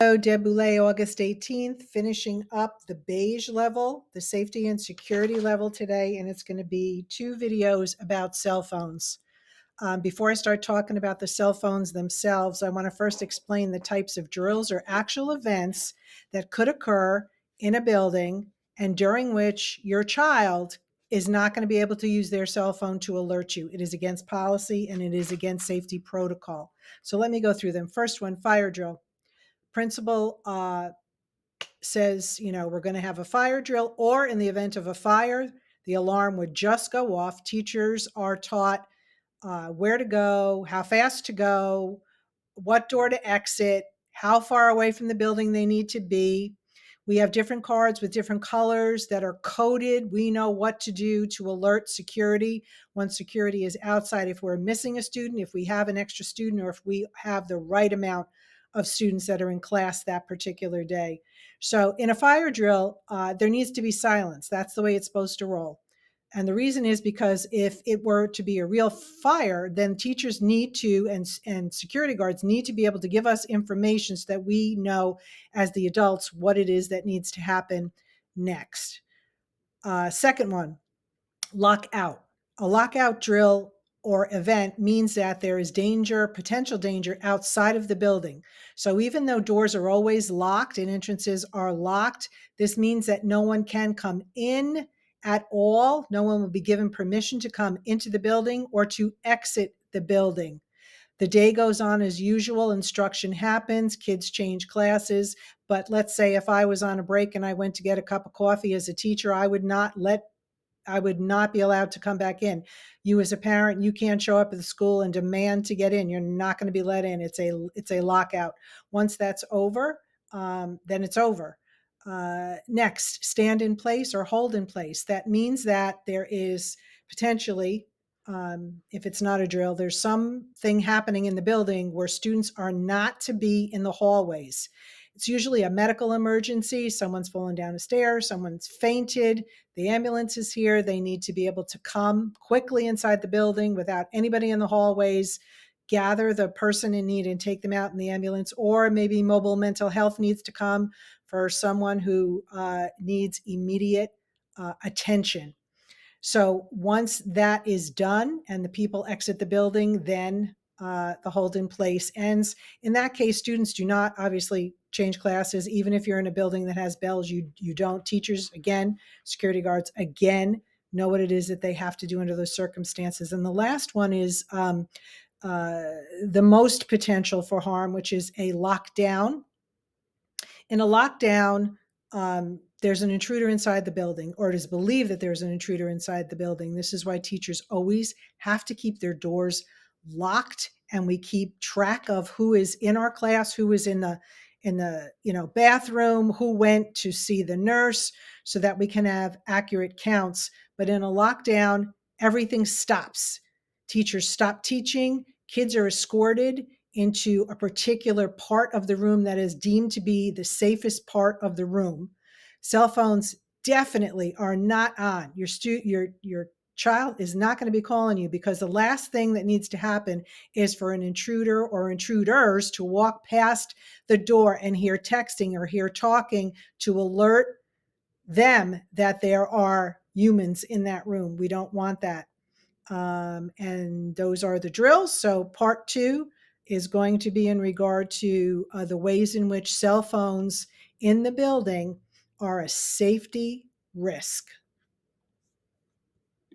Deb Boulay, August 18th, finishing up the beige level, the safety and security level today, and it's going to be 2 videos about cell phones. Before I start talking about the cell phones themselves, I want to first explain the types of drills or actual events that could occur in a building and during which your child is not going to be able to use their cell phone to alert you. It is against policy and it is against safety protocol. So let me go through them. First one, fire drill. Principal says, we're going to have a fire drill, or in the event of a fire, the alarm would just go off. Teachers are taught where to go, how fast to go, what door to exit, how far away from the building they need to be. We have different cards with different colors that are coded. We know what to do to alert security when security is outside. If we're missing a student, if we have an extra student, or if we have the right amount of students that are in class that particular day. So in a fire drill, there needs to be silence. That's the way it's supposed to roll. And the reason is because if it were to be a real fire, then teachers need to, and security guards need to be able to give us information so that we know as the adults what it is that needs to happen next. Second one, lockout. A lockout drill or event means that there is danger, potential danger outside of the building. So even though doors are always locked and entrances are locked, this means that no one can come in at all. No one will be given permission to come into the building or to exit the building. The day goes on as usual, instruction happens, kids change classes, but let's say if I was on a break and I went to get a cup of coffee as a teacher, I would not be allowed to come back in. You as a parent, you can't show up at the school and demand to get in. You're not going to be let in. It's a lockout. Once that's over, then it's over. Next, stand in place or hold in place. That means that there is potentially, if it's not a drill, there's something happening in the building where students are not to be in the hallways. It's usually a medical emergency. Someone's fallen down a stair, someone's fainted, the ambulance is here. They need to be able to come quickly inside the building without anybody in the hallways, gather the person in need and take them out in the ambulance, or maybe mobile mental health needs to come for someone who needs immediate attention. So once that is done and the people exit the building, then the hold in place ends. In that case, students do not obviously change classes. Even if you're in a building that has bells, you don't. Teachers, again, security guards, again, know what it is that they have to do under those circumstances. And the last one is the most potential for harm, which is a lockdown. In a lockdown, there's an intruder inside the building, or it is believed that there's an intruder inside the building. This is why teachers always have to keep their doors locked, and we keep track of who is in our class, who is in the bathroom, who went to see the nurse, so that we can have accurate counts. But in a lockdown, everything stops. Teachers stop teaching, kids are escorted into a particular part of the room that is deemed to be the safest part of the room. Cell phones definitely are not on. Your child is not going to be calling you, because the last thing that needs to happen is for an intruder or intruders to walk past the door and hear texting or hear talking to alert them that there are humans in that room. We don't want that. And those are the drills. So part 2 is going to be in regard to the ways in which cell phones in the building are a safety risk.